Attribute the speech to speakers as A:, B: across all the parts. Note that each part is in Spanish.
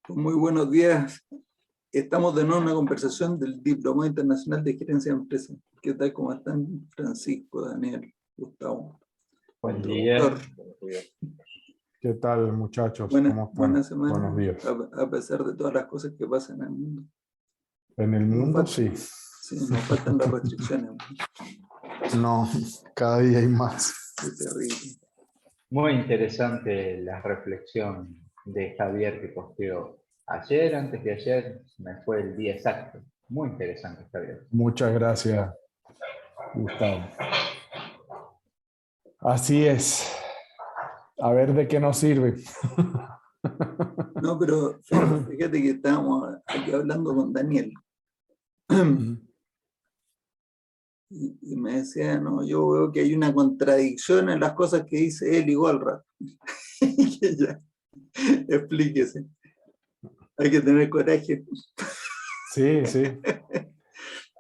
A: Muy buenos días. Estamos de nuevo en una conversación del Diplomado Internacional de Gerencia de Empresas. ¿Qué tal? ¿Cómo están? Francisco, Daniel, Gustavo,
B: Buen
A: nuestro
B: día.
A: doctor.
C: ¿Qué tal, muchachos? ¿Cómo están?
A: Buena semana,
C: Buenos días.
A: a pesar de todas las cosas que pasan en el mundo.
C: En el mundo, sí.
A: Sí, nos faltan las restricciones.
C: No, cada día hay más.
A: Qué terrible.
B: Muy interesante la reflexión de Javier que posteó ayer, antes de ayer, me fue el día exacto. Muy interesante, Javier.
C: Muchas gracias, Gustavo. Así es. A ver de qué nos sirve.
A: No, pero fíjate que estábamos aquí hablando con Daniel. Y me decía, no, yo veo que hay una contradicción en las cosas que dice él y Goldratt. Y que ya, explíquese. Hay que tener coraje.
C: Sí, sí.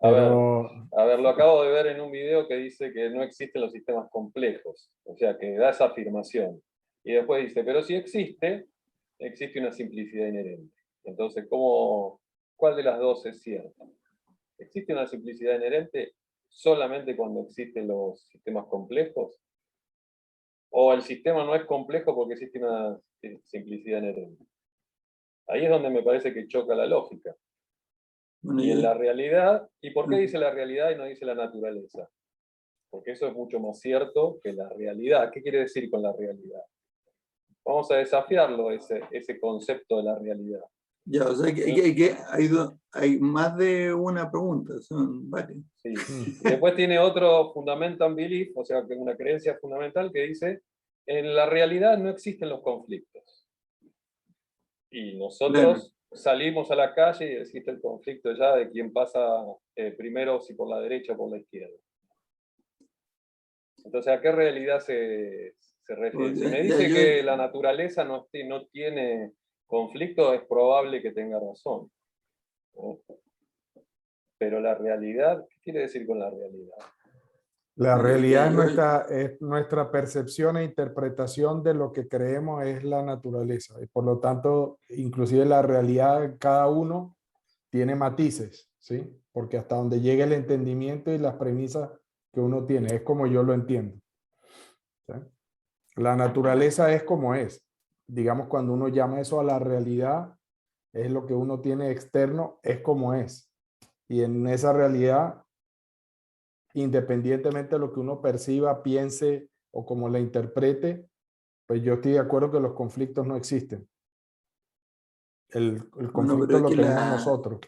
D: A
C: Pero
D: ver, lo acabo de ver en un video que dice que no existen los sistemas complejos, o sea, que da esa afirmación. Y después dice, pero si existe una simplicidad inherente. Entonces, ¿cuál de las dos es cierta? ¿Existe una simplicidad inherente solamente cuando existen los sistemas complejos? ¿O el sistema no es complejo porque existe una simplicidad inherente? Ahí es donde me parece que choca la lógica.
A: Bueno,
D: Y en la realidad, ¿y por qué
A: Mm.
D: dice la realidad y no dice la naturaleza? Porque eso es mucho más cierto que la realidad. ¿Qué quiere decir con la realidad? Vamos a desafiarlo, ese concepto de la realidad.
A: ya, o sea, hay más de una pregunta, son varias.
D: Sí. Y después tiene otro fundamental belief, o sea, una creencia fundamental que dice, en la realidad no existen los conflictos. Y nosotros salimos a la calle y existe el conflicto ya de quién pasa primero, si por la derecha o por la izquierda. Entonces, ¿a qué realidad se refiere? Si me dice que la naturaleza no tiene conflicto, es probable que tenga razón. ¿No? Pero la realidad, ¿qué quiere decir con la realidad?
C: la realidad es nuestra percepción e interpretación de lo que creemos es la naturaleza. Y por lo tanto, inclusive la realidad, cada uno tiene matices, ¿sí? Porque hasta donde llega el entendimiento y las premisas que uno tiene, es como yo lo entiendo. ¿Sí? La naturaleza es como es. Digamos, cuando uno llama eso a la realidad, es lo que uno tiene externo, es como es. Y en esa realidad, independientemente de lo que uno perciba, piense o como la interprete, pues yo estoy de acuerdo que los conflictos no existen. El conflicto lo tenemos nosotros.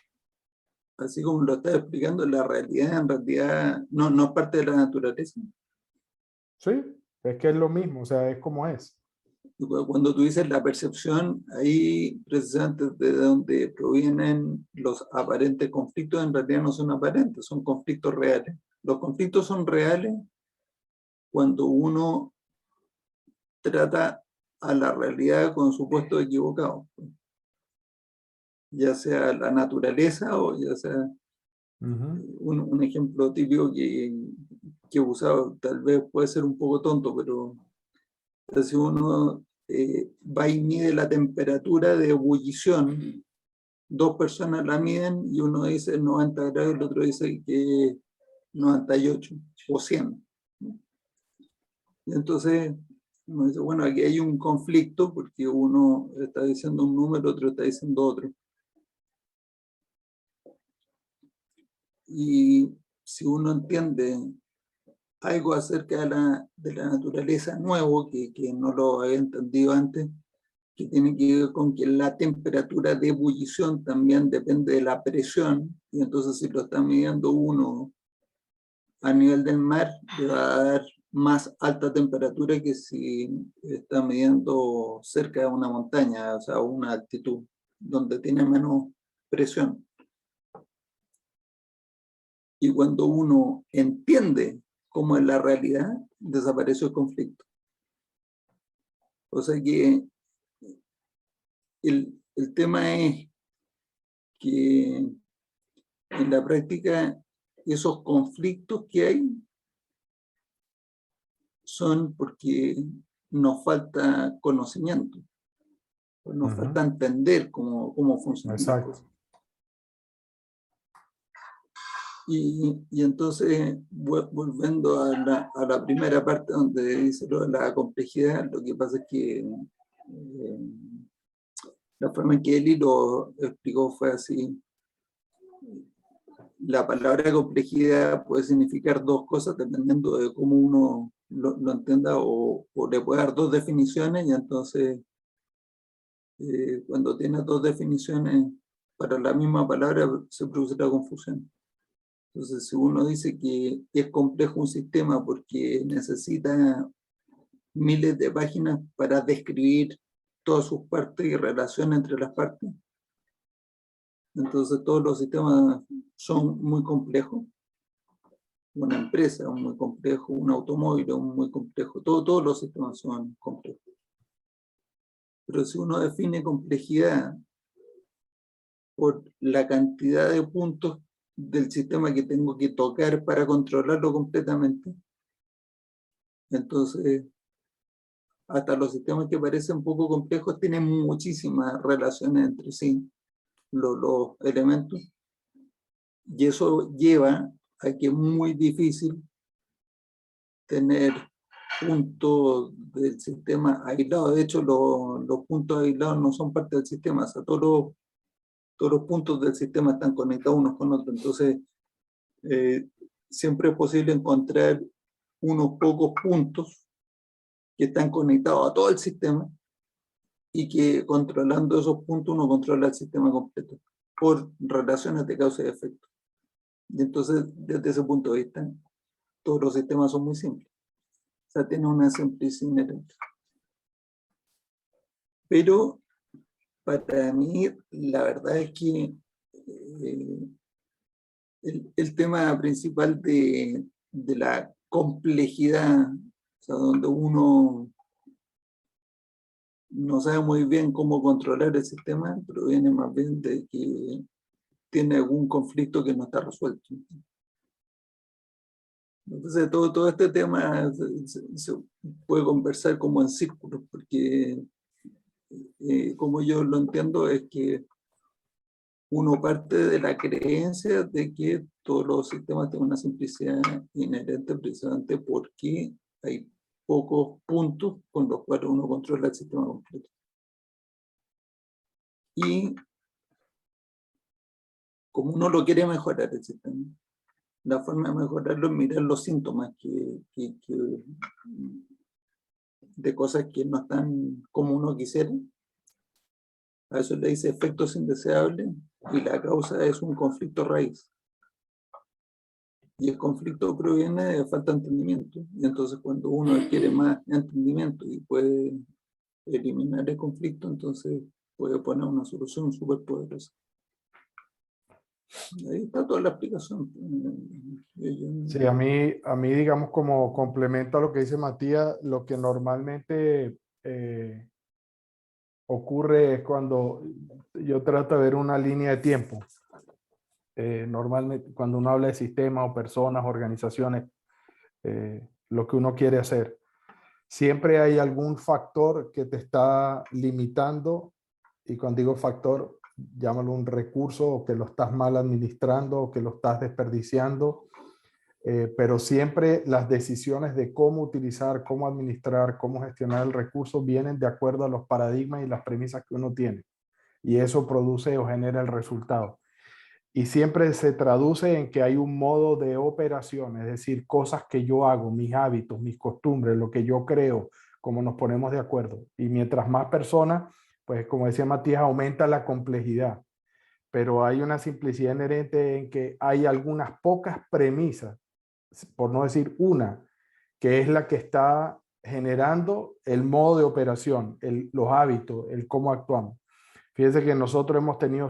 A: Así como lo estás explicando, la realidad en realidad no es parte de la naturaleza.
C: Sí, es que es lo mismo, o sea, es como es.
A: Cuando tú dices la percepción, ahí precisamente de donde provienen los aparentes conflictos, en realidad no son aparentes, son conflictos reales. Los conflictos son reales cuando uno trata a la realidad con supuestos equivocados, ya sea la naturaleza o ya sea un ejemplo típico que he usado, tal vez puede ser un poco tonto, pero si uno va y mide la temperatura de ebullición, dos personas la miden y uno dice 90 grados y el otro dice que 98 o 100. Y entonces uno dice, bueno, aquí hay un conflicto porque uno está diciendo un número, otro está diciendo otro. Y si uno entiende algo acerca de la naturaleza nuevo, que no lo había entendido antes, que tiene que ver con que la temperatura de ebullición también depende de la presión, y entonces si lo está midiendo uno a nivel del mar, le va a dar más alta temperatura que si está midiendo cerca de una montaña, o sea, una altitud donde tiene menos presión. Y cuando uno entiende cómo es la realidad, desapareció el conflicto. O sea que el tema es que en la práctica esos conflictos que hay son porque nos falta conocimiento. Pues nos falta entender cómo funcionan las cosas. Y entonces, volviendo a la primera parte donde dice lo de la complejidad, lo que pasa es que la forma en que Eli lo explicó fue así. La palabra complejidad puede significar dos cosas dependiendo de cómo uno lo entienda, o le puede dar dos definiciones, y entonces cuando tiene dos definiciones para la misma palabra se produce la confusión. Entonces, si uno dice que es complejo un sistema porque necesita miles de páginas para describir todas sus partes y relaciones entre las partes, entonces todos los sistemas son muy complejos. Una empresa es muy complejo, un automóvil es muy complejo, todos los sistemas son complejos. Pero si uno define complejidad por la cantidad de puntos del sistema que tengo que tocar para controlarlo completamente, entonces hasta los sistemas que parecen poco complejos tienen muchísimas relaciones entre sí, los elementos, y eso lleva a que es muy difícil tener puntos del sistema aislados. De hecho, los puntos aislados no son parte del sistema, o sea, todos los puntos del sistema están conectados unos con otros. Entonces, siempre es posible encontrar unos pocos puntos que están conectados a todo el sistema, y que controlando esos puntos uno controla el sistema completo por relaciones de causa y efecto. Y entonces, desde ese punto de vista, todos los sistemas son muy simples. O sea, tienen una simplicidad inherente. Pero para mí, la verdad es que el tema principal de la complejidad, o sea, donde uno no sabe muy bien cómo controlar el sistema, proviene más bien de que tiene algún conflicto que no está resuelto. Entonces, todo este tema se puede conversar como en círculos, porque como yo lo entiendo es que uno parte de la creencia de que todos los sistemas tienen una simplicidad inherente, precisamente porque hay pocos puntos con los cuales uno controla el sistema completo. Y como uno lo quiere mejorar el sistema, la forma de mejorarlo es mirar los síntomas de cosas que no están como uno quisiera. A eso le dice efectos indeseables, y la causa es un conflicto raíz. Y el conflicto proviene de falta de entendimiento. Y entonces, cuando uno adquiere más entendimiento y puede eliminar el conflicto, entonces puede poner una solución súper poderosa. Ahí está toda la explicación.
C: Sí, a mí, digamos, como complemento a lo que dice Matías, lo que normalmente ocurre es cuando yo trato de ver una línea de tiempo. Normalmente, cuando uno habla de sistemas o personas, organizaciones, lo que uno quiere hacer, siempre hay algún factor que te está limitando, y cuando digo factor, llámalo un recurso, o que lo estás mal administrando, o que lo estás desperdiciando, pero siempre las decisiones de cómo utilizar, cómo administrar, cómo gestionar el recurso vienen de acuerdo a los paradigmas y las premisas que uno tiene, y eso produce o genera el resultado. Y siempre se traduce en que hay un modo de operación, es decir, cosas que yo hago, mis hábitos, mis costumbres, lo que yo creo, cómo nos ponemos de acuerdo. Y mientras más personas, pues como decía Matías, aumenta la complejidad. Pero hay una simplicidad inherente en que hay algunas pocas premisas, por no decir una, que es la que está generando el modo de operación, los hábitos, el cómo actuamos. Fíjense que nosotros hemos tenido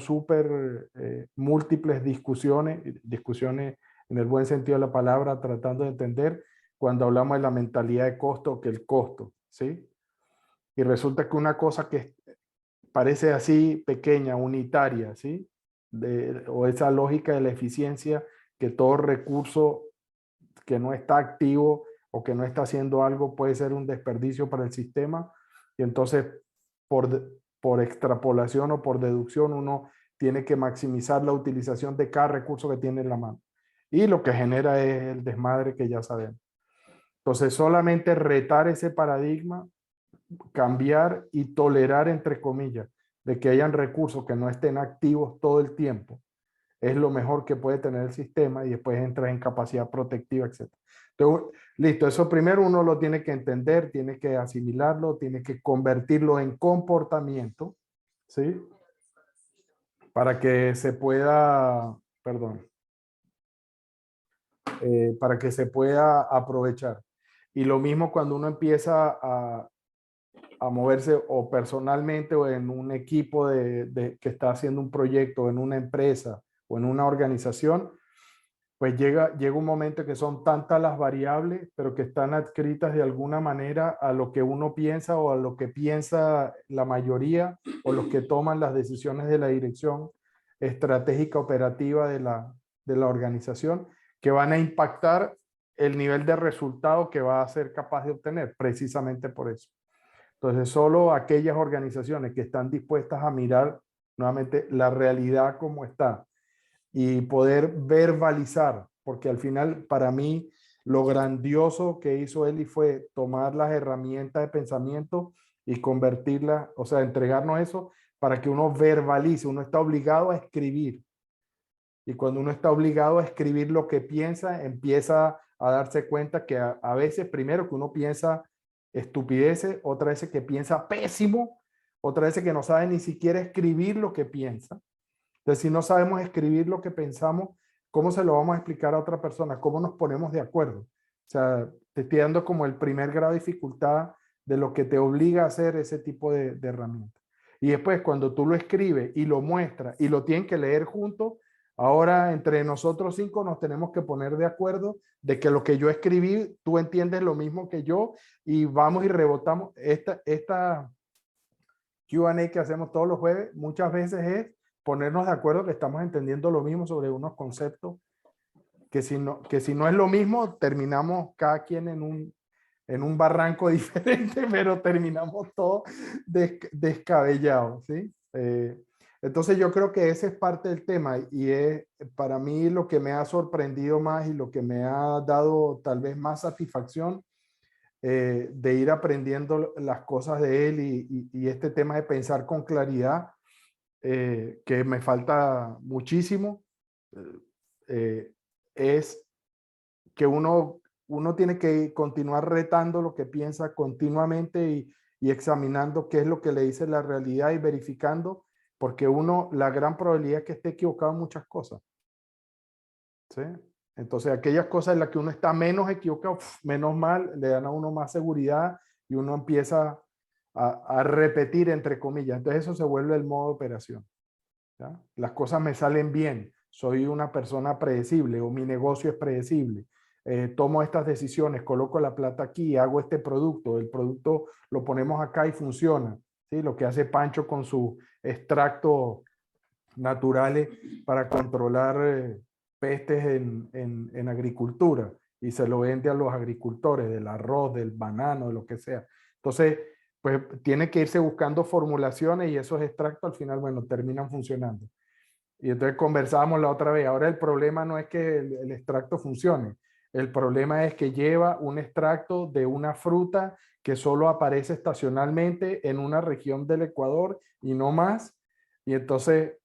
C: múltiples discusiones en el buen sentido de la palabra, tratando de entender cuando hablamos de la mentalidad de costo, que el costo, ¿sí? Y resulta que una cosa que parece así pequeña, unitaria, ¿sí? O esa lógica de la eficiencia, que todo recurso que no está activo o que no está haciendo algo puede ser un desperdicio para el sistema, y entonces por extrapolación o por deducción, uno tiene que maximizar la utilización de cada recurso que tiene en la mano. Y lo que genera es el desmadre que ya sabemos. Entonces, solamente retar ese paradigma, cambiar y tolerar, entre comillas, de que hayan recursos que no estén activos todo el tiempo, es lo mejor que puede tener el sistema, y después entras en capacidad protectiva, etc. Entonces, listo, eso primero uno lo tiene que entender, tiene que asimilarlo, tiene que convertirlo en comportamiento, ¿sí? Para que se pueda, perdón, para que se pueda aprovechar. Y lo mismo cuando uno empieza a moverse o personalmente o en un equipo que está haciendo un proyecto, en una empresa o en una organización, pues llega un momento que son tantas las variables, pero que están adscritas de alguna manera a lo que uno piensa o a lo que piensa la mayoría o los que toman las decisiones de la dirección estratégica operativa de la organización, que van a impactar el nivel de resultado que va a ser capaz de obtener, precisamente por eso. Entonces, solo aquellas organizaciones que están dispuestas a mirar nuevamente la realidad como está y poder verbalizar, porque al final para mí lo grandioso que hizo Eli fue tomar las herramientas de pensamiento y convertirlas, o sea, entregarnos eso para que uno verbalice. Uno está obligado a escribir, y cuando uno está obligado a escribir lo que piensa, empieza a darse cuenta que a veces, primero, que uno piensa estupideces, otra vez que piensa pésimo, otra vez que no sabe ni siquiera escribir lo que piensa. Entonces, si no sabemos escribir lo que pensamos, ¿cómo se lo vamos a explicar a otra persona? ¿Cómo nos ponemos de acuerdo? O sea, te estoy dando como el primer grado de dificultad de lo que te obliga a hacer ese tipo de herramientas. Y después, cuando tú lo escribes y lo muestras y lo tienen que leer juntos, ahora entre nosotros 5 nos tenemos que poner de acuerdo de que lo que yo escribí, tú entiendes lo mismo que yo, y vamos y rebotamos. Esta Q&A que hacemos todos los jueves muchas veces es ponernos de acuerdo que estamos entendiendo lo mismo sobre unos conceptos, que si no es lo mismo, terminamos cada quien en un barranco diferente, pero terminamos todos descabellados, ¿sí? Entonces yo creo que ese es parte del tema, y es para mí lo que me ha sorprendido más y lo que me ha dado tal vez más satisfacción, de ir aprendiendo las cosas de él, y este tema de pensar con claridad, que me falta muchísimo, es que uno tiene que continuar retando lo que piensa continuamente, y examinando qué es lo que le dice la realidad y verificando, porque la gran probabilidad es que esté equivocado en muchas cosas, ¿sí? Entonces, aquellas cosas en las que uno está menos equivocado, menos mal, le dan a uno más seguridad y uno empieza a repetir, entre comillas. Entonces, eso se vuelve el modo de operación, ¿ya? Las cosas me salen bien, soy una persona predecible, o mi negocio es predecible. Tomo estas decisiones, coloco la plata aquí, hago este producto, el producto lo ponemos acá y funciona, ¿sí? Lo que hace Pancho con sus extractos naturales para controlar pestes en agricultura, y se lo vende a los agricultores del arroz, del banano, de lo que sea. Entonces, pues tiene que irse buscando formulaciones, y esos extractos al final, bueno, terminan funcionando. Y entonces conversábamos la otra vez, ahora el problema no es que el extracto funcione, el problema es que lleva un extracto de una fruta que solo aparece estacionalmente en una región del Ecuador y no más, y entonces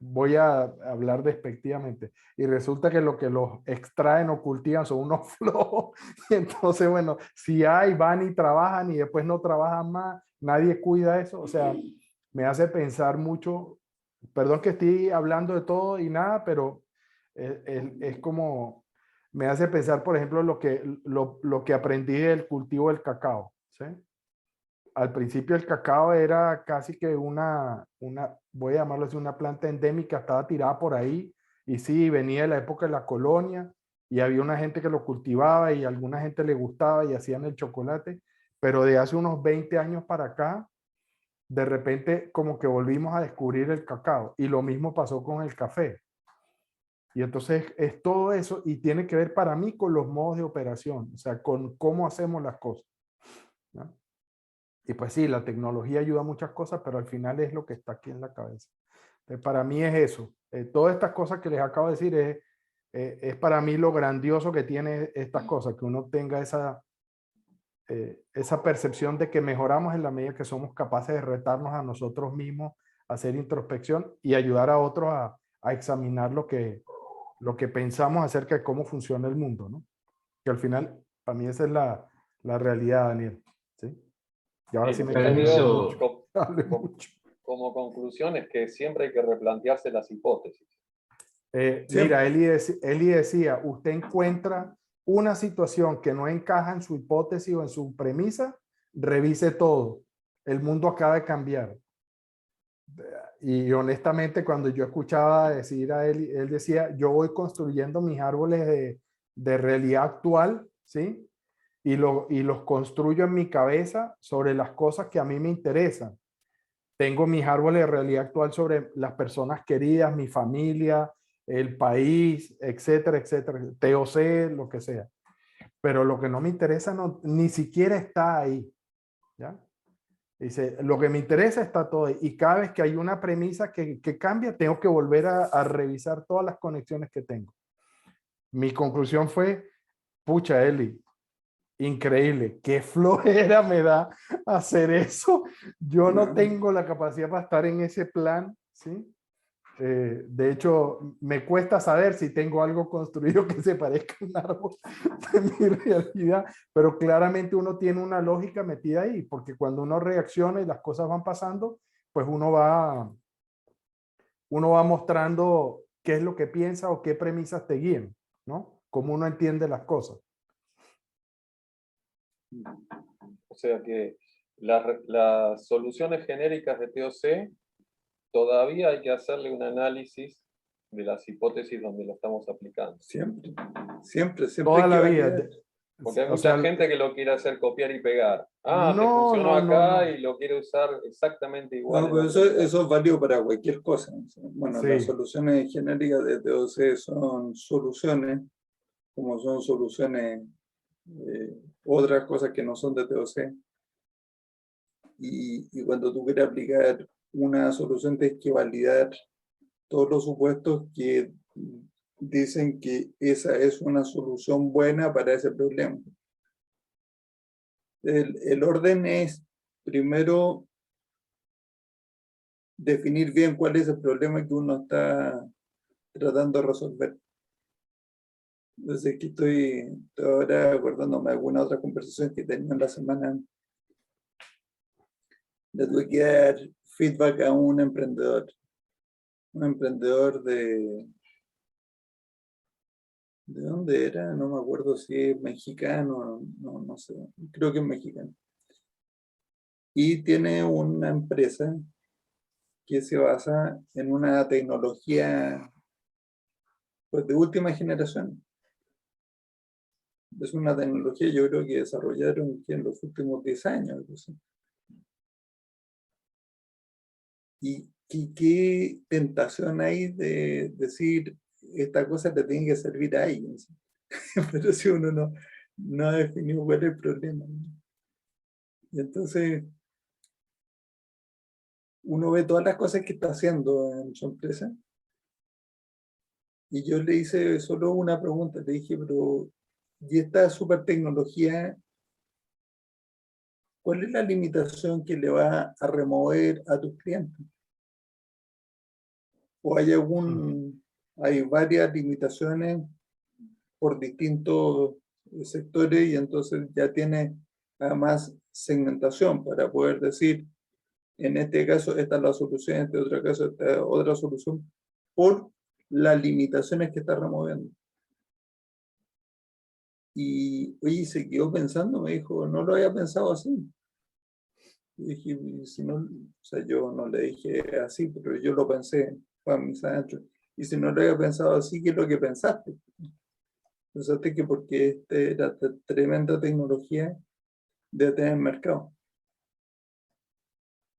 C: voy a hablar despectivamente, y resulta que lo que los extraen o cultivan son unos flojos, y entonces, bueno, si van y trabajan y después no trabajan más, nadie cuida eso. O sea, me hace pensar mucho, perdón que estoy hablando de todo y nada, pero es como, me hace pensar, por ejemplo, lo que aprendí del cultivo del cacao, ¿sí? Al principio el cacao era casi que voy a llamarlo así, una planta endémica, estaba tirada por ahí, y sí, venía de la época de la colonia, y había una gente que lo cultivaba y a alguna gente le gustaba y hacían el chocolate, pero de hace unos 20 años para acá, de repente como que volvimos a descubrir el cacao, y lo mismo pasó con el café. Y entonces es todo eso, y tiene que ver para mí con los modos de operación, o sea, con cómo hacemos las cosas, ¿no? Y pues sí, la tecnología ayuda a muchas cosas, pero al final es lo que está aquí en la cabeza. Entonces, para mí es eso. Todas estas cosas que les acabo de decir es para mí lo grandioso que tiene estas cosas, que uno tenga esa percepción de que mejoramos en la medida que somos capaces de retarnos a nosotros mismos, hacer introspección y ayudar a otros a examinar lo que pensamos acerca de cómo funciona el mundo, ¿no? Que al final, para mí esa es la realidad, Daniel. ¿Sí? Y ahora sí me estoy
B: Permiso.
C: mucho.
D: Como conclusión es que siempre hay que replantearse las hipótesis.
C: Mira, Eli decía, usted encuentra una situación que no encaja en su hipótesis o en su premisa, revise todo. El mundo acaba de cambiar. Y honestamente, cuando yo escuchaba decir a Eli, él decía, yo voy construyendo mis árboles de realidad actual, ¿sí? Y los construyo en mi cabeza sobre las cosas que a mí me interesan. Tengo mis árboles de realidad actual sobre las personas queridas, mi familia, el país, etcétera, etcétera, TOC, lo que sea. Pero lo que no me interesa ni siquiera está ahí. ¿Ya? Dice, lo que me interesa está todo ahí. Y cada vez que hay una premisa que cambia, tengo que volver a revisar todas las conexiones que tengo. Mi conclusión fue, pucha, Eli, increíble, qué flojera me da hacer eso. Yo no tengo la capacidad para estar en ese plan, ¿sí? De hecho, me cuesta saber si tengo algo construido que se parezca a un árbol de mi realidad, pero claramente uno tiene una lógica metida ahí, porque cuando uno reacciona y las cosas van pasando, pues uno va mostrando qué es lo que piensa o qué premisas te guían, ¿no? Cómo uno entiende las cosas.
D: O sea que las soluciones genéricas de TOC todavía hay que hacerle un análisis de las hipótesis donde lo estamos aplicando.
A: Siempre
C: Toda
A: hay que
C: la
A: validar.
C: vida.
D: Porque hay
C: O
D: mucha
C: sea,
D: gente que lo quiere hacer copiar y pegar. Ah, te
C: no,
D: funcionó
C: no, no,
D: acá
C: no.
D: y lo quiere usar exactamente igual
A: No,
D: en
A: pero
D: otro lugar.
A: eso es válido para cualquier cosa. Bueno, las
C: Sí,
A: soluciones genéricas de TOC son soluciones, como son soluciones otras cosas que no son de TOC. Y cuando tú quieres aplicar una solución, tienes que validar todos los supuestos que dicen que esa es una solución buena para ese problema. El orden es, primero, definir bien cuál es el problema que uno está tratando de resolver. Entonces, aquí estoy ahora acordándome de alguna otra conversación que tenía en la semana. Le tuve que dar feedback a un emprendedor ¿de dónde era? No me acuerdo si es mexicano, no sé, creo que es mexicano. Y tiene una empresa que se basa en una tecnología pues, de última generación. Es una tecnología, yo creo que desarrollaron en los últimos 10 años. Y qué tentación hay de decir, esta cosa te tiene que servir a alguien. Pero si uno no ha definido cuál es el problema. Y entonces, uno ve todas las cosas que está haciendo en su empresa. Y yo le hice solo una pregunta, le dije, pero, ¿y esta super tecnología, cuál es la limitación que le va a remover a tus clientes? ¿O hay varias limitaciones por distintos sectores y entonces ya tiene además segmentación para poder decir, en este caso esta es la solución, en este otro caso esta es otra solución, por las limitaciones que está removiendo? Y oye, se quedó pensando, me dijo, no lo había pensado así. Y dije, si no, o sea, yo no le dije así, pero yo lo pensé, para mis adentros. Y si no lo había pensado así, ¿qué es lo que pensaste? Pensaste que porque era tremenda tecnología de tener mercado.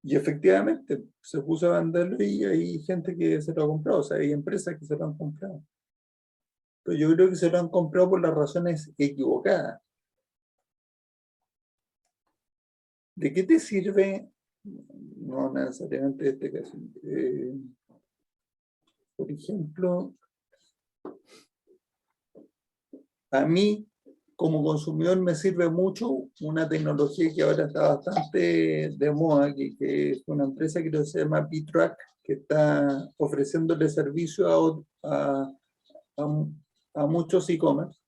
A: Y efectivamente, se puso a venderlo y hay gente que se lo ha comprado, o sea, hay empresas que se lo han comprado. Pero yo creo que se lo han comprado por las razones equivocadas. ¿De qué te sirve? No necesariamente este caso. Por ejemplo, a mí, como consumidor, me sirve mucho una tecnología que ahora está bastante de moda, que es una empresa que se llama P-Track, que está ofreciéndole servicio a muchos e-commerce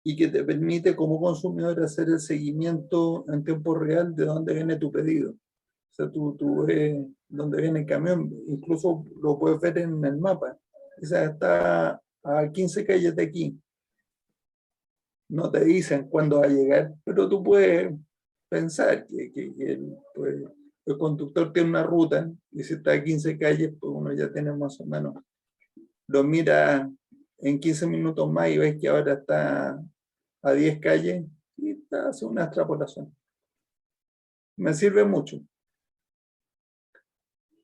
A: y que te permite como consumidor hacer el seguimiento en tiempo real de dónde viene tu pedido. O sea, tú ves dónde viene el camión, incluso lo puedes ver en el mapa. O sea, está a 15 calles de aquí. No te dicen cuándo va a llegar, pero tú puedes pensar que el conductor tiene una ruta y si está a 15 calles, pues uno ya tiene más o menos. Lo mira en 15 minutos más y ves que ahora está a 10 calles y hace una extrapolación. Me sirve mucho.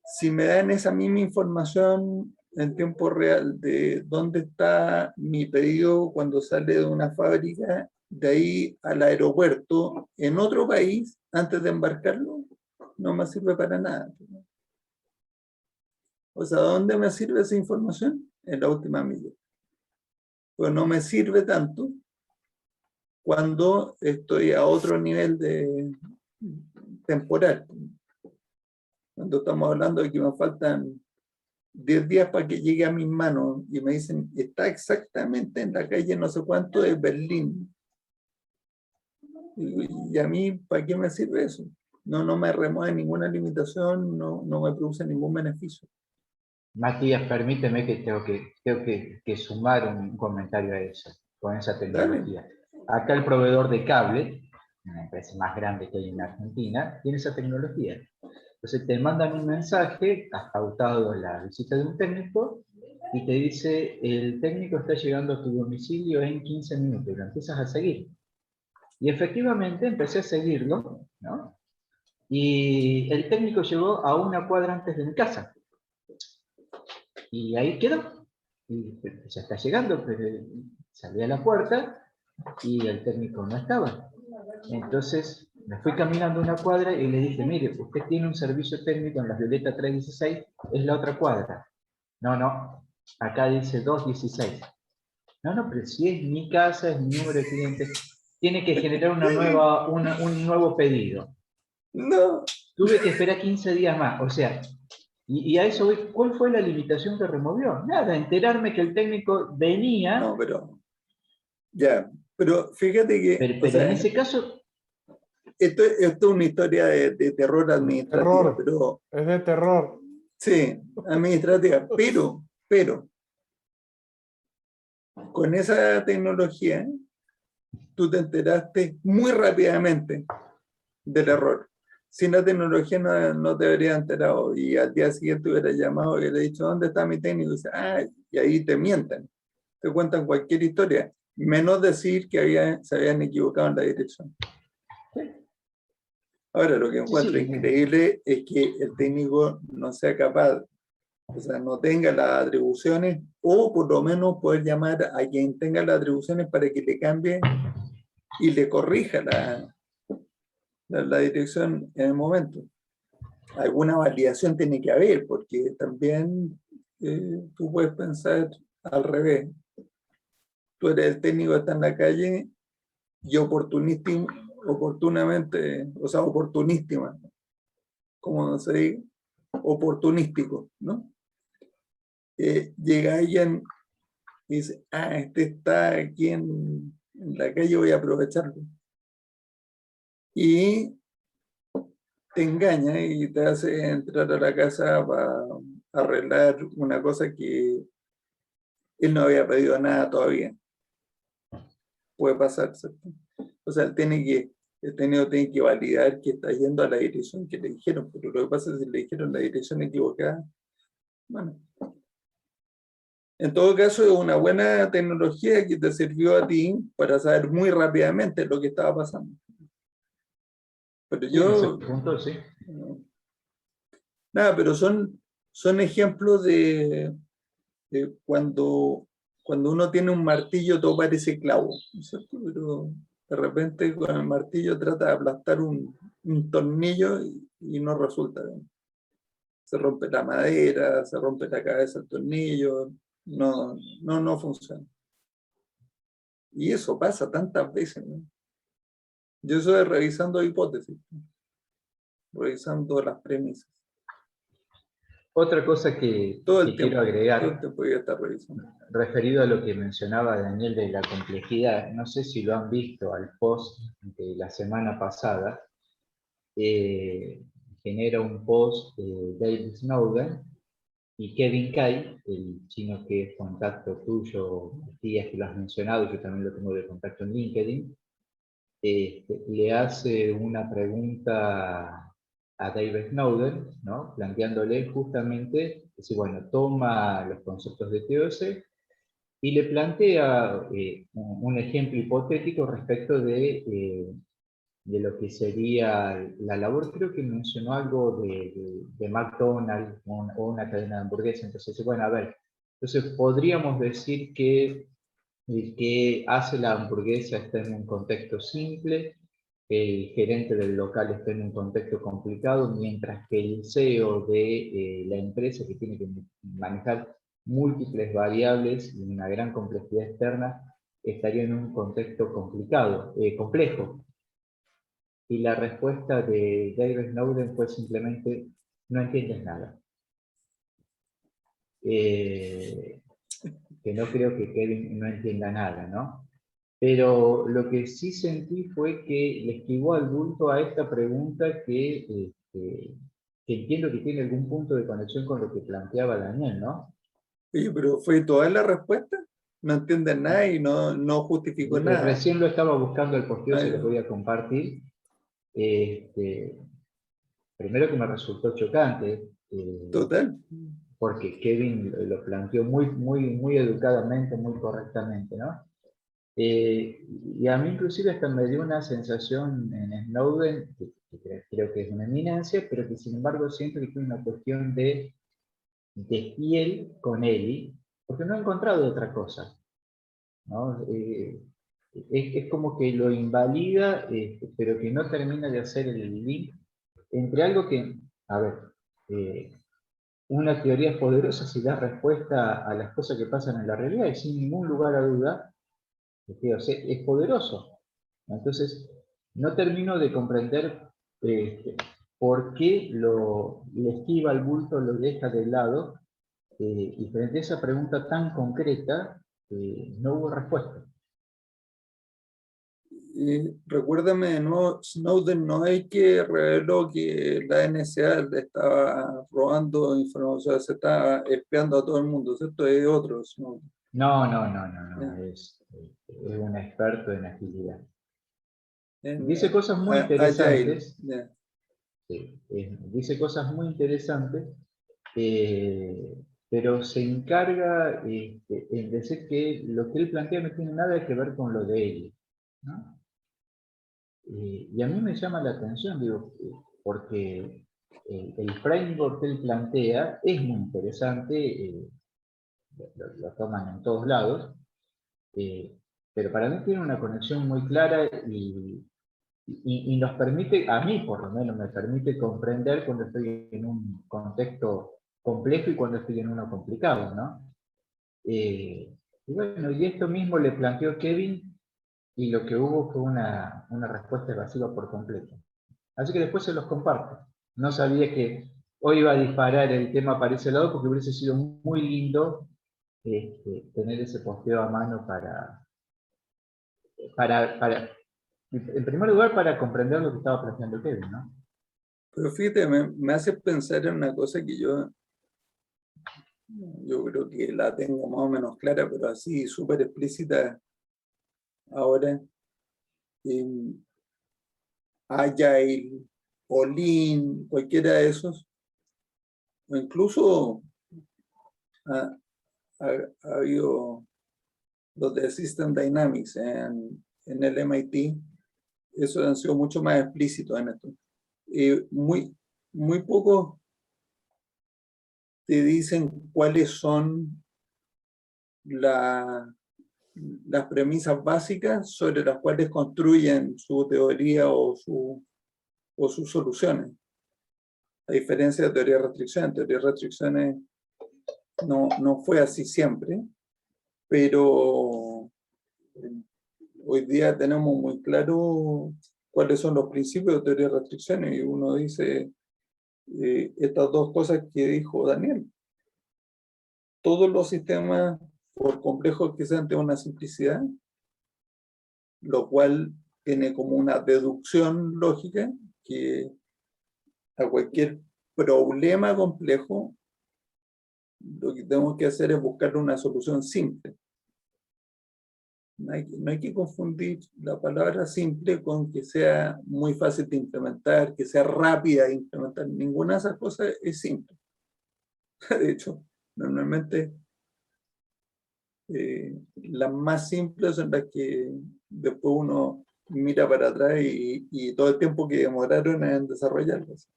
A: Si me dan esa misma información en tiempo real de dónde está mi pedido cuando sale de una fábrica, de ahí al aeropuerto, en otro país, antes de embarcarlo, no me sirve para nada. O sea, ¿dónde me sirve esa información? En la última milla. Pues no me sirve tanto cuando estoy a otro nivel de temporal. Cuando estamos hablando de que me faltan 10 días para que llegue a mis manos y me dicen, está exactamente en la calle no sé cuánto de Berlín. Y a mí, ¿para qué me sirve eso? No me remueve ninguna limitación, no me produce ningún beneficio.
B: Matías, permíteme que tengo que sumar un comentario a eso, con esa tecnología. Dale. Acá el proveedor de cable, una empresa más grande que hay en Argentina, tiene esa tecnología. Entonces te mandan un mensaje, has pautado la visita de un técnico, y te dice, el técnico está llegando a tu domicilio en 15 minutos, y lo empiezas a seguir. Y efectivamente empecé a seguirlo, ¿no? Y el técnico llegó a una cuadra antes de mi casa. Y ahí quedó. Y ya está llegando, pero salí a la puerta y el técnico no estaba. Entonces me fui caminando una cuadra y le dije, mire, usted tiene un servicio técnico en la Violeta 316, es la otra cuadra. No, acá dice 216. No, pero si es mi casa, es mi número de clientes, tiene que generar un nuevo pedido.
A: No.
B: Tuve que esperar 15 días más, o sea, y a eso voy, ¿cuál fue la limitación que removió? Nada, enterarme que el técnico venía.
A: No, pero fíjate que...
B: Pero o sea, en ese caso...
A: Esto es una historia de terror administrativa, pero...
C: Es de terror.
A: Sí, administrativa, pero con esa tecnología tú te enteraste muy rápidamente del error. Sin la tecnología no te habrías enterado y al día siguiente hubiera llamado y hubiera dicho, ¿dónde está mi técnico? Y ahí te mienten, te cuentan cualquier historia, menos decir que se habían equivocado en la dirección. Ahora, lo que encuentro increíble es que el técnico no sea capaz, o sea, no tenga las atribuciones, o por lo menos poder llamar a quien tenga las atribuciones para que le cambie y le corrija la dirección en el momento. Alguna validación tiene que haber, porque también tú puedes pensar al revés. Tú eres el técnico que está en la calle y oportunamente, o sea, oportunístima, como se dice, oportunístico, ¿no? Llega alguien y dice, este está aquí en la calle, voy a aprovecharlo. Y te engaña y te hace entrar a la casa para arreglar una cosa que él no había pedido nada todavía. Puede pasar, ¿cierto? O sea, el técnico tiene que validar que está yendo a la dirección que le dijeron, pero lo que pasa es que si le dijeron la dirección equivocada, bueno. En todo caso, es una buena tecnología que te sirvió a ti para saber muy rápidamente lo que estaba pasando. Pero yo...
B: En ese punto, sí.
A: Nada, pero son ejemplos de cuando uno tiene un martillo todo parece clavo, ¿cierto? Pero de repente con el martillo trata de aplastar un tornillo y no resulta bien. Se rompe la madera, se rompe la cabeza del tornillo, no funciona. Y eso pasa tantas veces, ¿no? Yo estoy revisando hipótesis, revisando las premisas.
B: Otra cosa que quiero agregar,
A: todo el tiempo voy a estar revisando.
B: Referido a lo que mencionaba Daniel de la complejidad, no sé si lo han visto al post de la semana pasada, genera un post David Snowden y Kevin Kai, el chino que es contacto tuyo, Matías, que lo has mencionado, yo también lo tengo de contacto en LinkedIn, le hace una pregunta a David Snowden, ¿no? Planteándole justamente, que bueno, toma los conceptos de TOS y le plantea un ejemplo hipotético respecto de lo que sería la labor. Creo que mencionó algo de McDonald's o una cadena de hamburguesas. Entonces, bueno, a ver, entonces podríamos decir que el que hace la hamburguesa está en un contexto simple, el gerente del local está en un contexto complicado, mientras que el CEO de la empresa, que tiene que manejar múltiples variables y una gran complejidad externa, estaría en un contexto complicado, complejo. Y la respuesta de David Snowden fue simplemente: no entiendes nada. Que no creo que Kevin no entienda nada, ¿no? Pero lo que sí sentí fue que le esquivó al bulto a esta pregunta que entiendo que tiene algún punto de conexión con lo que planteaba Daniel, ¿no?
A: Oye, pero ¿fue toda la respuesta? No entienden nada y no justificó nada.
B: Recién lo estaba buscando el posteo, se lo voy a compartir. Primero que me resultó chocante.
A: Total.
B: Porque Kevin lo planteó muy educadamente, muy correctamente, ¿no? Y a mí inclusive hasta me dio una sensación en Snowden, que creo que es una eminencia, pero que sin embargo siento que tiene una cuestión de piel con Eli, porque no he encontrado otra cosa, ¿no? Es como que lo invalida, pero que no termina de hacer el link entre algo que, a ver, una teoría es poderosa si da respuesta a las cosas que pasan en la realidad, y sin ningún lugar a duda, es poderoso. Entonces, no termino de comprender por qué le esquiva el bulto, lo deja de lado, y frente a esa pregunta tan concreta, no hubo respuesta.
A: Recuérdame de nuevo, Snowden no hay que reveló que la NSA le estaba robando información, o sea, se está espiando a todo el mundo, ¿cierto? Es otro Snowden.
B: No, es un experto en agilidad. Dice cosas muy interesantes. Sí, dice cosas muy interesantes, pero se encarga en decir que lo que él plantea no tiene nada que ver con lo de él, ¿no? Y a mí me llama la atención, digo, porque el framework que él plantea es muy interesante, lo toman en todos lados, pero para mí tiene una conexión muy clara y nos permite, a mí por lo menos me permite comprender cuando estoy en un contexto complejo y cuando estoy en uno complicado, ¿no? Y bueno, y esto mismo le planteó Kevin, y lo que hubo fue una respuesta evasiva por completo. Así que después se los comparto. No sabía que hoy iba a disparar el tema para ese lado, porque hubiese sido muy lindo tener ese posteo a mano en primer lugar, para comprender lo que estaba planteando Kevin, ¿no?
A: Pero fíjate, me hace pensar en una cosa que yo creo que la tengo más o menos clara, pero así súper explícita ahora. Agile o Lean, cualquiera de esos, o incluso ha habido los de System Dynamics en el MIT, esos han sido mucho más explícitos en esto. Muy pocos te dicen cuáles son las las premisas básicas sobre las cuales construyen su teoría o sus soluciones. A diferencia de teoría de restricciones. Teoría de restricciones no fue así siempre, pero hoy día tenemos muy claro cuáles son los principios de teoría de restricciones, y uno dice estas dos cosas que dijo Daniel. Todos los sistemas, por complejos que sean, tienen una simplicidad, lo cual tiene como una deducción lógica que a cualquier problema complejo lo que tenemos que hacer es buscar una solución simple. No hay que confundir la palabra simple con que sea muy fácil de implementar, que sea rápida de implementar. Ninguna de esas cosas es simple. De hecho, normalmente las más simples son las que después uno mira para atrás y todo el tiempo que demoraron en desarrollarlas.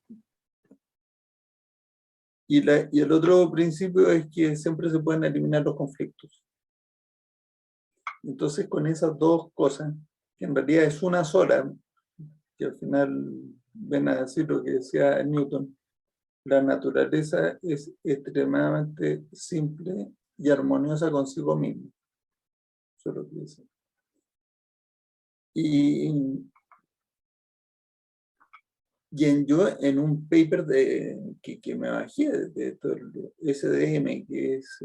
A: Y el otro principio es que siempre se pueden eliminar los conflictos. Entonces, con esas dos cosas, que en realidad es una sola, que al final ven a decir lo que decía Newton, la naturaleza es extremadamente simple y armoniosa consigo misma. Eso es lo que dice. Y en un paper que me bajé de todo el SDM, que es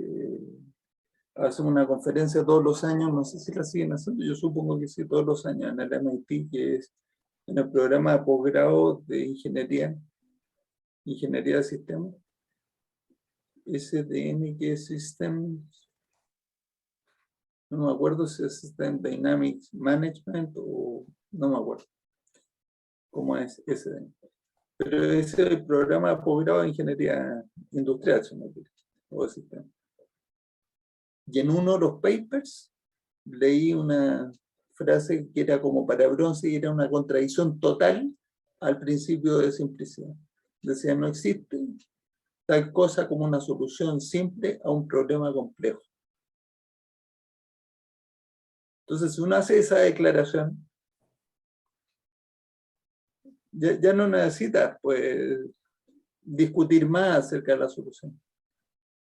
A: hacen una conferencia todos los años, no sé si la siguen haciendo, yo supongo que sí, todos los años en el MIT, que es en el programa de posgrado de ingeniería de sistemas, SDM, que es Systems, no me acuerdo si es System Dynamics Management o no me acuerdo cómo es SDM. Pero es el programa de posgrado de ingeniería industrial, o de sistemas. Y en uno de los papers leí una frase que era como para bronce y era una contradicción total al principio de simplicidad. Decía, no existe tal cosa como una solución simple a un problema complejo. Entonces, si uno hace esa declaración, ya no necesita pues discutir más acerca de la solución.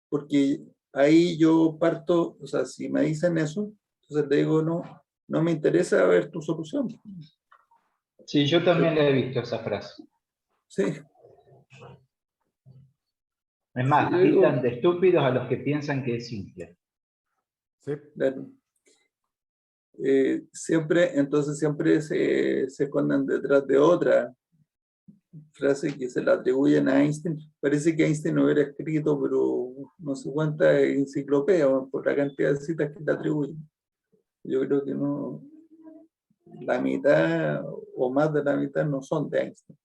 A: Porque ahí yo parto, o sea, si me dicen eso, entonces le digo, no me interesa ver tu solución.
B: Sí, yo también le he visto esa frase.
A: Sí.
B: Es más, tildan de estúpidos a los que piensan que es simple.
C: Sí.
A: Claro. Siempre se esconden detrás de otra frase que se la atribuyen a Einstein. Parece que Einstein no hubiera escrito, pero no sé cuántas enciclopedias por la cantidad de citas que le atribuyen. Yo creo que no, la mitad o más de la mitad no son de Einstein.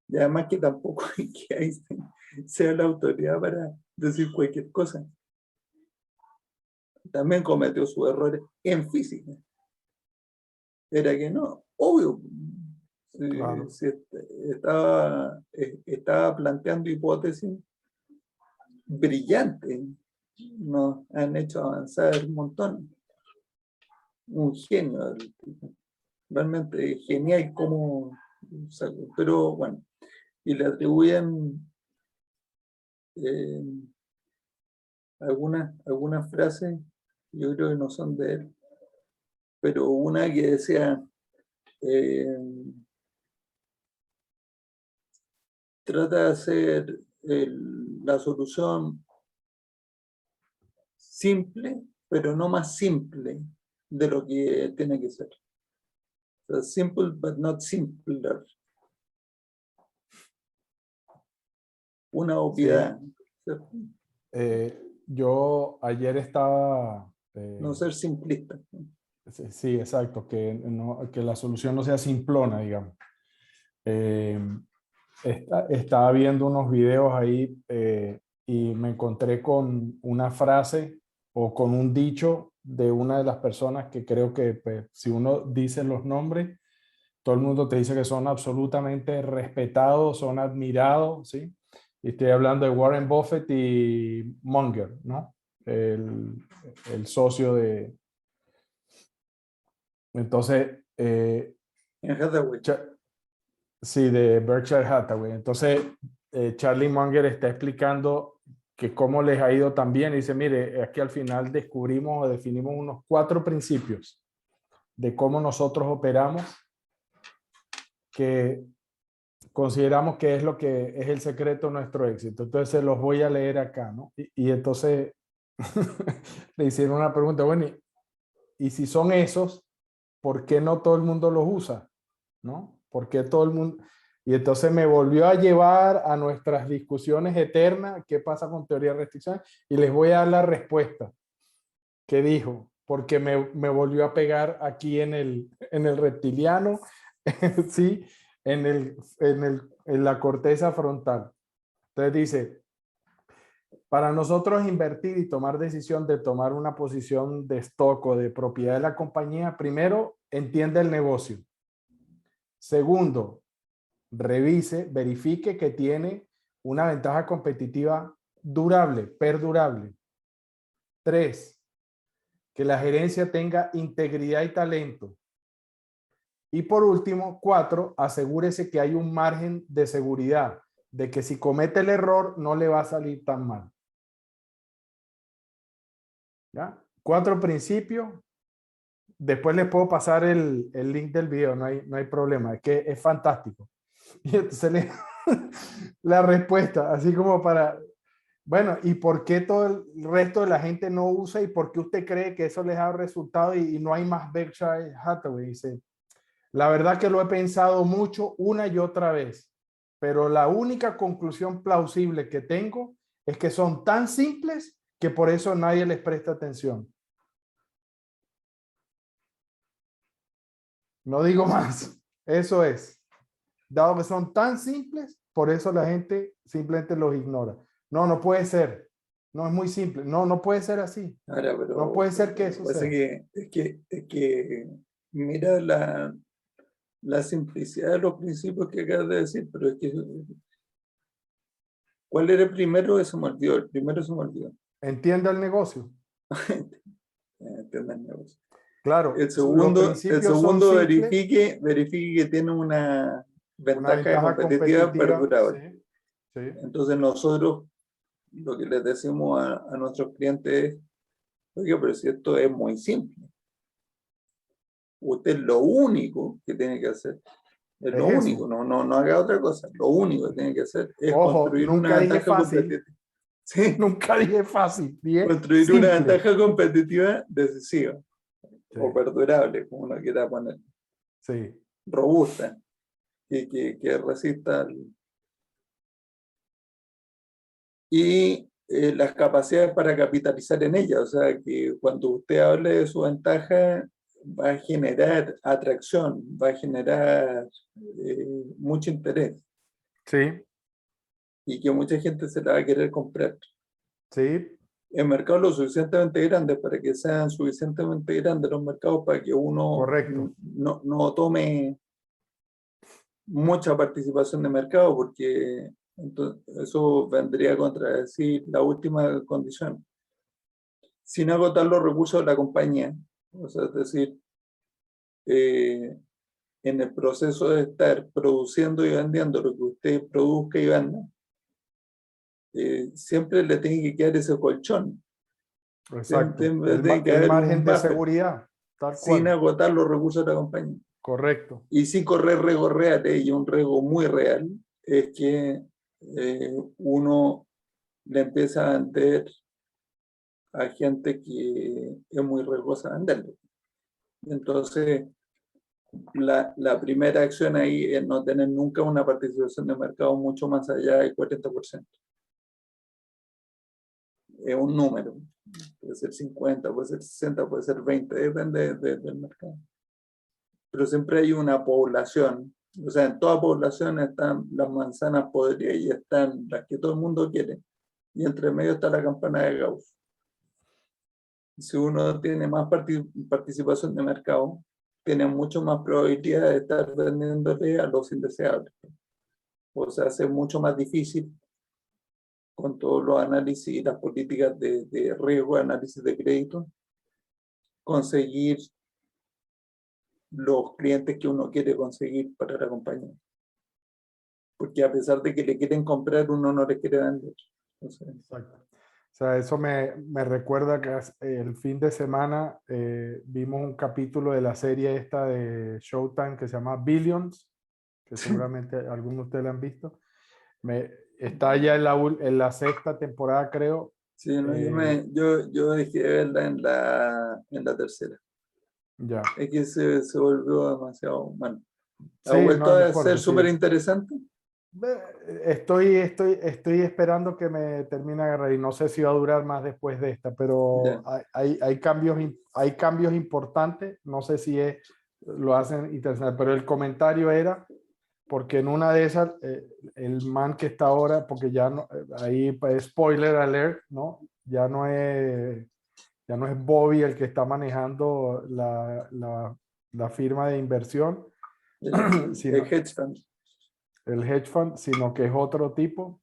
A: Y además que tampoco es que Einstein sea la autoridad para decir cualquier cosa. También cometió sus errores en física. Era que no, obvio.
C: Claro.
A: Estaba planteando hipótesis brillantes. Nos han hecho avanzar un montón. Un genio. Realmente genial como... Pero bueno, y le atribuyen algunas frases, yo creo que no son de él, pero una que decía, trata de hacer la solución simple, pero no más simple de lo que tiene que ser. O sea, simple, but not simpler. Una obviedad.
C: Sí. Yo ayer estaba...
A: No ser simplista.
C: Sí, exacto, que la solución no sea simplona, digamos. Estaba viendo unos videos ahí y me encontré con una frase o con un dicho de una de las personas que creo que pues, si uno dice los nombres, todo el mundo te dice que son absolutamente respetados, son admirados, ¿sí? Y estoy hablando de Warren Buffett y Munger, ¿no? El socio de Entonces,
A: En Hathaway.
C: sí, de Berkshire Hathaway. Entonces, Charlie Munger está explicando que cómo les ha ido tan bien. Dice, mire, es que al final descubrimos o definimos unos 4 principios de cómo nosotros operamos que consideramos que es lo que es el secreto de nuestro éxito. Entonces, se los voy a leer acá, ¿no? Y entonces le hicieron una pregunta, bueno, y si son esos, ¿por qué no todo el mundo los usa? ¿No? ¿Por qué todo el mundo? Y entonces me volvió a llevar a nuestras discusiones eternas, ¿qué pasa con teoría de restricción? Y les voy a dar la respuesta que dijo, porque me volvió a pegar aquí en el reptiliano, ¿sí? En la corteza frontal. Entonces dice, para nosotros invertir y tomar decisión de tomar una posición de stock o de propiedad de la compañía, primero, entiende el negocio. Segundo, revise, verifique que tiene una ventaja competitiva durable, perdurable. 3, que la gerencia tenga integridad y talento. Y por último, 4, asegúrese que hay un margen de seguridad, de que si comete el error no le va a salir tan mal. ¿Ya? 4 principios. Después les puedo pasar el link del video, no hay problema, es que es fantástico. Y entonces la respuesta, así como para, bueno, ¿y por qué todo el resto de la gente no usa y por qué usted cree que eso les ha dado resultado y no hay más Berkshire Hathaway? Dice, la verdad que lo he pensado mucho una y otra vez, pero la única conclusión plausible que tengo es que son tan simples que por eso nadie les presta atención. No digo más, eso es. Dado que son tan simples, por eso la gente simplemente los ignora. No, no puede ser. No es muy simple. No, no puede ser así.
A: Ahora, pero
C: No puede ser que eso sea.
A: es que mira la simplicidad de los principios que acabas de decir, pero es que ¿cuál era el primero? Eso me olvidó. El primero se me olvidó.
C: Entienda el negocio.
A: Entienda el negocio.
C: Claro.
A: El segundo verifique que tiene una ventaja competitiva perdurable.
C: Sí, sí.
A: Entonces nosotros lo que les decimos a nuestros clientes es, oye, pero si esto es muy simple. Usted lo único que tiene que hacer, es lo único, no haga otra cosa. Lo único que tiene que hacer es construir una ventaja competitiva.
C: Sí. Nunca dije fácil.
A: Construir
C: simple.
A: una ventaja competitiva decisiva. Sí. O perdurable, como uno quiera poner.
C: Sí.
A: Robusta. Que resista y las capacidades para capitalizar en ella. O sea, que cuando usted hable de su ventaja, va a generar atracción, va a generar mucho interés.
C: Sí.
A: Y que mucha gente se la va a querer comprar.
C: Sí.
A: En mercados lo suficientemente grandes para que sean suficientemente grandes los mercados para que uno no tome mucha participación de mercado, porque entonces, eso vendría a contradecir la última condición. Sin agotar los recursos de la compañía. O sea, es decir, en el proceso de estar produciendo y vendiendo lo que usted produzca y venda, siempre le tiene que quedar ese colchón.
C: Exacto.
A: El margen
C: de seguridad. Tal
A: sin
C: cual.
A: agotar los recursos de la compañía.
C: Correcto.
A: Y sin correr riesgos reales, y un riesgo muy real, es que uno le empieza a vender a gente que es muy riesgosa venderle. Entonces, la primera acción ahí es no tener nunca una participación de mercado mucho más allá del 40%. Es un número. Puede ser 50, puede ser 60, puede ser 20, depende del mercado. Pero siempre hay una población. O sea, en toda población están las manzanas podridas y están las que todo el mundo quiere. Y entre medio está la campana de Gauss. Si uno tiene más participación de mercado, tiene mucho más probabilidad de estar vendiéndole a los indeseables. O sea, hace mucho más difícil con todos los análisis y las políticas de riesgo, análisis de crédito, conseguir los clientes que uno quiere conseguir para la compañía. Porque a pesar de que le quieren comprar, uno no le quiere vender.
C: Exacto. O sea, eso me recuerda que el fin de semana vimos un capítulo de la serie esta de Showtime que se llama Billions, que seguramente algunos de ustedes la han visto. Está ya en la sexta temporada, creo.
A: Sí, no, yo dejé de verla en la tercera.
C: Ya.
A: Es que se volvió demasiado mal. ¿Ha
C: Sí,
A: vuelto
C: no
A: a
C: importa,
A: ser súper interesante?
C: Estoy esperando que me termine de agarrar y no sé si va a durar más después de esta, pero hay cambios importantes. No sé si lo hacen interesante, pero el comentario era porque en una de esas, el man que está ahora, porque ya no, ahí pues, spoiler alert, ¿no? Ya no es Bobby el que está manejando la firma de inversión,
A: El hedge fund.
C: El hedge fund, sino que es otro tipo.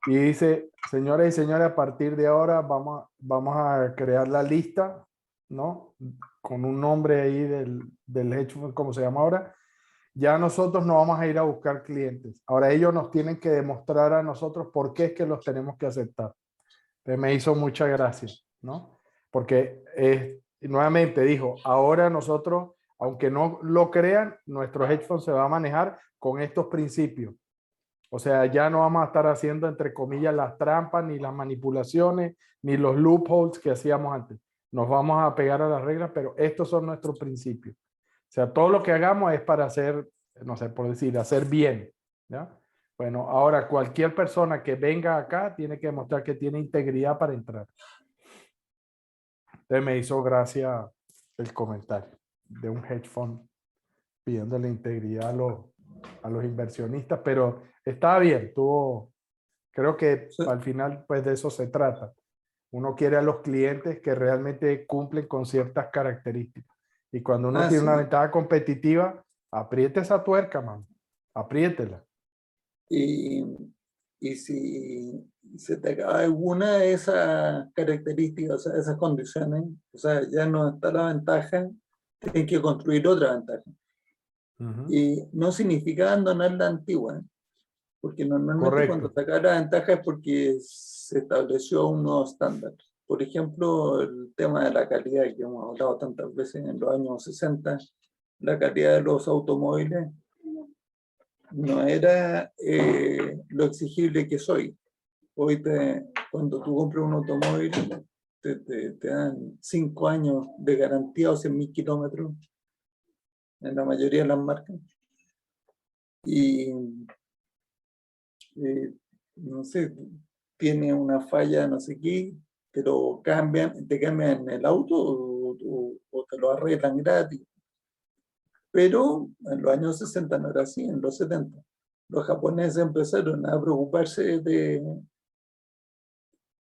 C: Y dice, señoras y señores, a partir de ahora vamos a crear la lista, ¿no? Con un nombre ahí del hedge fund, como se llama ahora. Ya nosotros no vamos a ir a buscar clientes. Ahora ellos nos tienen que demostrar a nosotros por qué es que los tenemos que aceptar. Entonces me hizo mucha gracia, ¿no? Porque nuevamente dijo, ahora nosotros, aunque no lo crean, nuestro hedge fund se va a manejar con estos principios. O sea, ya no vamos a estar haciendo, entre comillas, las trampas, ni las manipulaciones, ni los loopholes que hacíamos antes. Nos vamos a pegar a las reglas, pero estos son nuestros principios. O sea, todo lo que hagamos es para hacer, no sé, por decir, hacer bien, ¿ya? Bueno, ahora cualquier persona que venga acá tiene que demostrar que tiene integridad para entrar. Entonces me hizo gracia el comentario de un hedge fund pidiéndole integridad a los inversionistas, pero estaba bien, creo que
A: Sí.
C: al final pues de eso se trata. Uno quiere a los clientes que realmente cumplen con ciertas características. Y cuando uno tiene una ventaja competitiva, apriete esa tuerca, man. Apriétela.
A: Y si se te acaba alguna de esas características, o sea, esas condiciones, o sea, ya no está la ventaja, tienes que construir otra ventaja. Y no significa abandonar la antigua, porque normalmente
C: Correcto.
A: cuando se acaba la ventaja es porque se estableció un nuevo estándar. Por ejemplo, el tema de la calidad que hemos hablado tantas veces en los años 60, la calidad de los automóviles no era lo exigible que soy. Hoy cuando tú compras un automóvil te dan 5 años de garantía o 100.000 kilómetros en la mayoría de las marcas. Y no sé, tiene una falla no sé qué, pero te cambian el auto o te lo arreglan gratis. Pero en los años 60 no era así, en los 70. Los japoneses empezaron a preocuparse de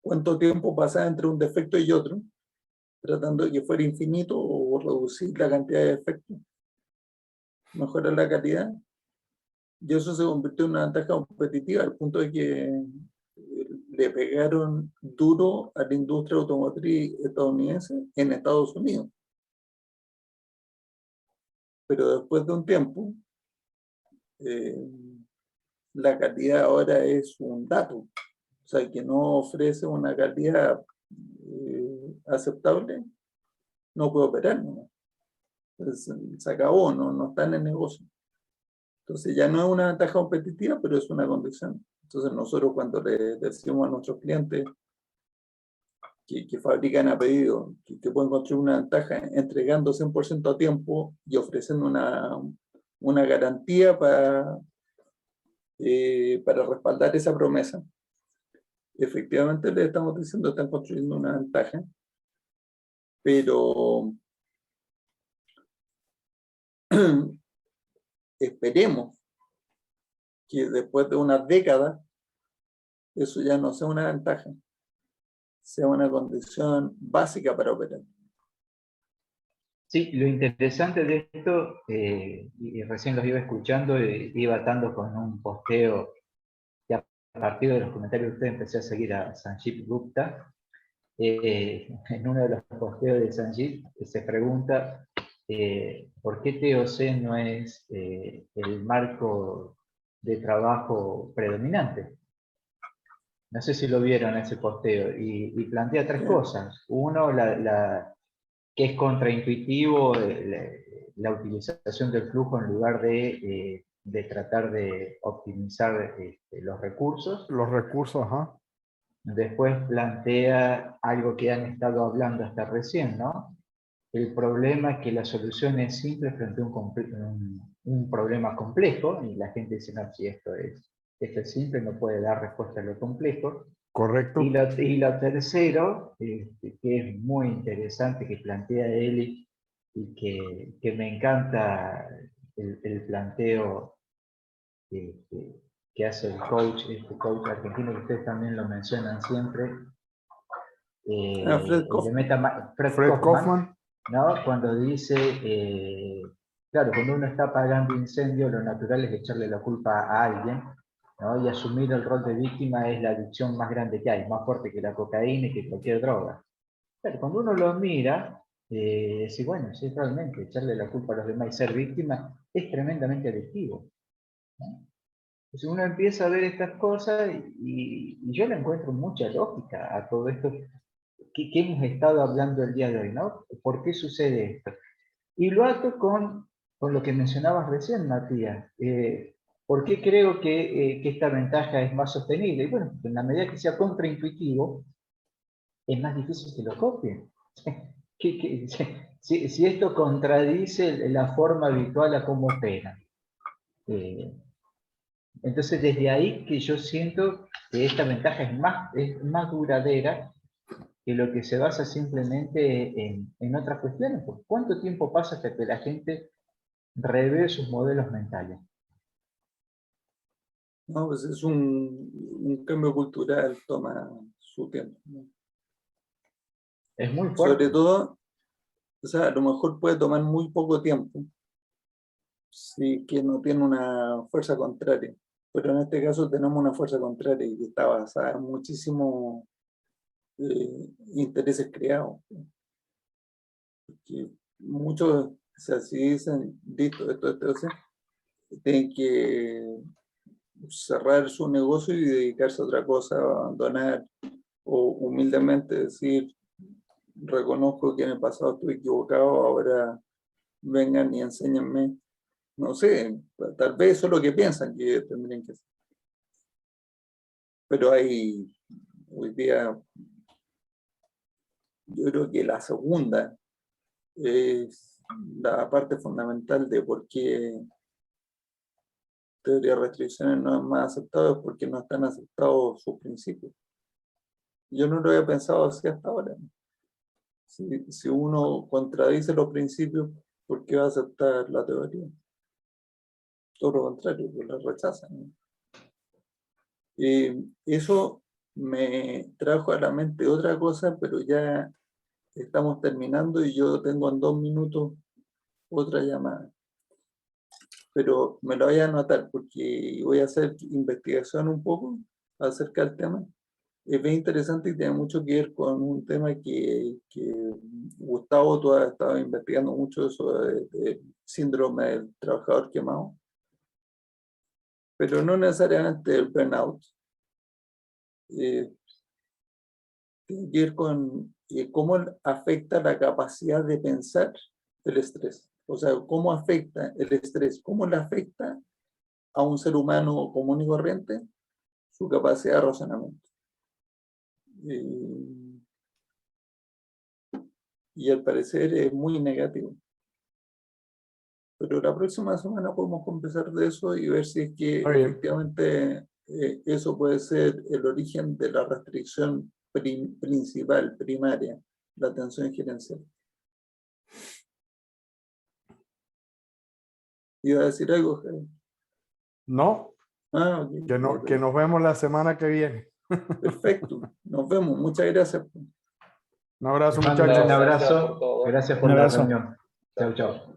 A: cuánto tiempo pasaba entre un defecto y otro, tratando de que fuera infinito o reducir la cantidad de defectos, mejorar la calidad. Y eso se convirtió en una ventaja competitiva al punto de que le pegaron duro a la industria automotriz estadounidense en Estados Unidos. Pero después de un tiempo, la calidad ahora es un dato. O sea, que no ofrece una calidad aceptable, no puede operar, ¿no? Entonces, se acabó, no está en el negocio. Entonces ya no es una ventaja competitiva, pero es una condición. Entonces nosotros cuando le decimos a nuestros clientes que fabrican a pedido, que pueden construir una ventaja entregando 100% a tiempo y ofreciendo una garantía para respaldar esa promesa, efectivamente le estamos diciendo que están construyendo una ventaja, pero esperemos que después de una década eso ya no sea una ventaja, sea una condición básica para operar.
B: Sí, lo interesante de esto, y recién los iba escuchando, iba atando con un posteo, y a partir de los comentarios de ustedes empecé a seguir a Sanjeev Gupta. En uno de los posteos de Sanjeev se pregunta ¿por qué TOC no es el marco de trabajo predominante? No sé si lo vieron ese posteo, y plantea tres cosas. Uno, que es contraintuitivo la utilización del flujo en lugar de tratar de optimizar los recursos.
C: Los recursos, ajá.
B: Después plantea algo que han estado hablando hasta recién, ¿no? El problema es que la solución es simple frente a un problema complejo, y la gente dice, no, si esto es simple, no puede dar respuesta a lo complejo.
C: Correcto.
B: Y lo tercero, que es muy interesante, que plantea él, y que me encanta el planteo que hace el coach, este coach argentino que ustedes también lo mencionan siempre,
A: Fred Kaufman.
B: Fred Kaufman, ¿no? Cuando dice, claro, cuando uno está apagando incendios, lo natural es echarle la culpa a alguien, ¿no? Y asumir el rol de víctima es la adicción más grande que hay, más fuerte que la cocaína y que cualquier droga. Pero cuando uno lo mira, dice, bueno, sí, realmente echarle la culpa a los demás y ser víctima es tremendamente adictivo, ¿no? Entonces uno empieza a ver estas cosas y yo le encuentro mucha lógica a todo esto que hemos estado hablando el día de hoy, ¿no? ¿Por qué sucede esto? Y lo ato con lo que mencionabas recién, Matías. ¿Por qué creo que esta ventaja es más sostenible? Y bueno, en la medida que sea contraintuitivo, es más difícil que lo copien. Si esto contradice la forma habitual a cómo opera. Entonces, desde ahí que yo siento que esta ventaja es más duradera que lo que se basa simplemente en otras cuestiones. ¿Por cuánto tiempo pasa hasta que la gente revé sus modelos mentales?
A: No, pues es un cambio cultural, toma su tiempo, ¿no?
B: Es muy fuerte.
A: Sobre todo, o sea, a lo mejor puede tomar muy poco tiempo si que no tiene una fuerza contraria. Pero en este caso tenemos una fuerza contraria y que está basada en muchísimos intereses creados. Porque muchos, o sea, si dicen, listo, esto, tienen que cerrar su negocio y dedicarse a otra cosa, abandonar, o humildemente decir, reconozco que en el pasado estuve equivocado, ahora vengan y enséñenme. No sé, tal vez eso es lo que piensan que tendrían que hacer. Pero hoy día, yo creo que la segunda es la parte fundamental de por qué teoría de restricciones no es más aceptado, es porque no están aceptados sus principios. Yo no lo había pensado así hasta ahora. Si uno contradice los principios, ¿por qué va a aceptar la teoría? Todo lo contrario, pues la rechazan, ¿no? Eso me trajo a la mente otra cosa, pero ya estamos terminando y yo tengo en 2 minutos otra llamada. Pero me lo voy a anotar porque voy a hacer investigación un poco acerca del tema. Es bien interesante y tiene mucho que ver con un tema que Gustavo, tú has estado investigando mucho eso de síndrome del trabajador quemado, pero no necesariamente el burnout. Tiene que ver con cómo afecta la capacidad de pensar el estrés. O sea, cómo afecta el estrés, cómo le afecta a un ser humano común y corriente su capacidad de razonamiento. Y al parecer es muy negativo. Pero la próxima semana podemos conversar de eso y ver si es que efectivamente eso puede ser el origen de la restricción principal, primaria, la atención gerencial. ¿Iba a decir algo, Javier?
C: No.
A: Ah, okay.
C: Que nos vemos la semana que viene.
A: Perfecto. Nos vemos. Muchas gracias.
C: Un abrazo,
B: muchachos. Un abrazo. Gracias por la reunión.
D: Chau, chau.